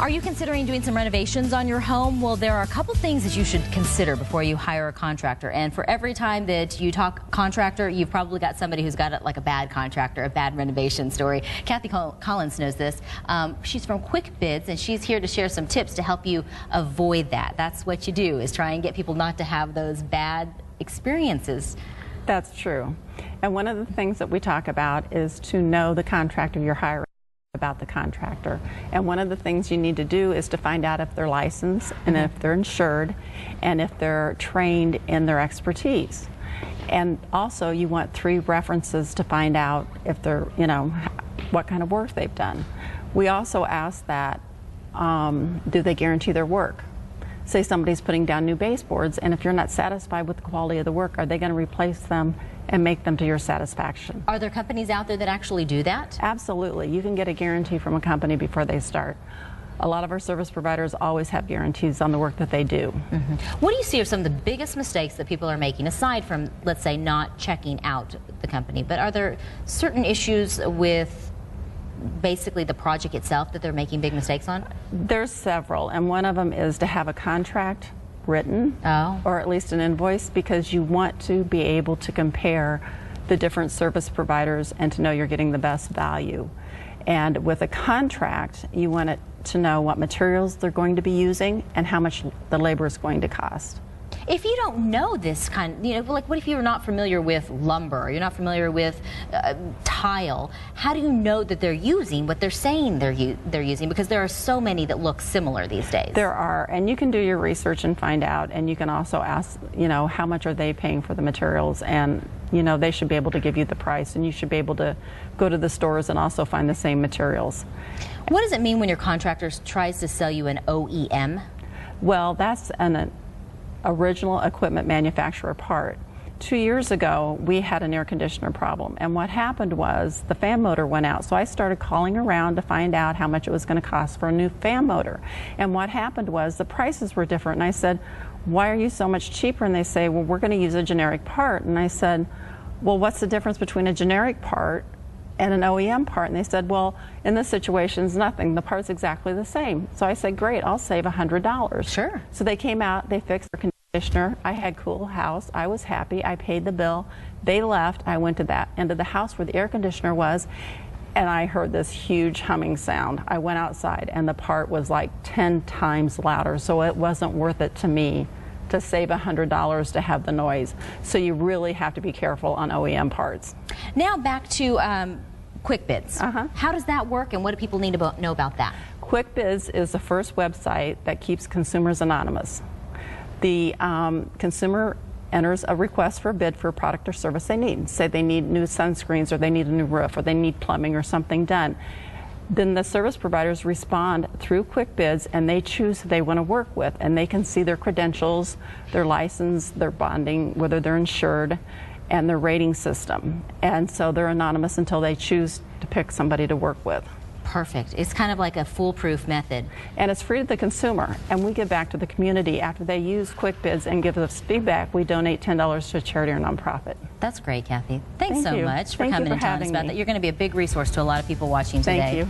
Are you considering doing some renovations on your home? Well, there are a couple things that you should consider before you hire a contractor. And for every time that you talk contractor, you've probably got somebody who's got like a bad contractor, a bad renovation story. Kathy Collins knows this. She's from Quick Bids, and she's here to share some tips to help you avoid that. That's what you do, is try and get people not to have those bad experiences. That's true. And one of the things that we talk about is to know the contractor you're hiring about the contractor. And one of the things you need to do is to find out if they're licensed and if they're insured and if they're trained in their expertise. And also you want 3 references to find out if they're, what kind of work they've done. We also ask that, do they guarantee their work? Say somebody's putting down new baseboards, and if you're not satisfied with the quality of the work, are they going to replace them and make them to your satisfaction? Are there companies out there that actually do that? Absolutely. You can get a guarantee from a company before they start. A lot of our service providers always have guarantees on the work that they do. What do you see are some of the biggest mistakes that people are making, aside from, let's say, not checking out the company? But are there certain issues with basically the project itself that they're making big mistakes on? There's several, and one of them is to have a contract written, or at least an invoice, because you want to be able to compare the different service providers and to know you're getting the best value. And with a contract, you want it to know what materials they're going to be using and how much the labor is going to cost. If you don't know this kind, like what if you're not familiar with lumber, you're not familiar with tile, how do you know that they're using what they're saying they're using? Because there are so many that look similar these days. There are, and you can do your research and find out, and you can also ask, how much are they paying for the materials, and they should be able to give you the price, and you should be able to go to the stores and also find the same materials. What does it mean when your contractor tries to sell you an OEM? Well, that's an original equipment manufacturer part. 2 years ago, we had an air conditioner problem, and what happened was the fan motor went out, so I started calling around to find out how much it was going to cost for a new fan motor. And what happened was the prices were different, and I said, why are you so much cheaper? And they say, well, we're going to use a generic part. And I said, well, what's the difference between a generic part and an OEM part? And they said, well, in this situation, it's nothing. The part's exactly the same. So I said, great, I'll save $100. Sure. So they came out, they fixed their conditioner. I had cool house. I was happy. I paid the bill. They left. I went to that end of the house where the air conditioner was, and I heard this huge humming sound. I went outside, and the part was like 10 times louder, so it wasn't worth it to me to save $100 to have the noise. So you really have to be careful on OEM parts. Now back to Quick Bids. How does that work, and what do people need to know about that? Quick Bids is the first website that keeps consumers anonymous. The consumer enters a request for a bid for a product or service they need. Say they need new sunscreens, or they need a new roof, or they need plumbing or something done. Then the service providers respond through Quick Bids, and they choose who they want to work with, and they can see their credentials, their license, their bonding, whether they're insured, and their rating system. And so they're anonymous until they choose to pick somebody to work with. Perfect. It's kind of like a foolproof method. And it's free to the consumer, and we give back to the community. After they use Quick Bids and give us feedback, we donate $10 to a charity or nonprofit. That's great, Kathy. Thanks so much for coming and telling us about that. You're going to be a big resource to a lot of people watching today. Thank you.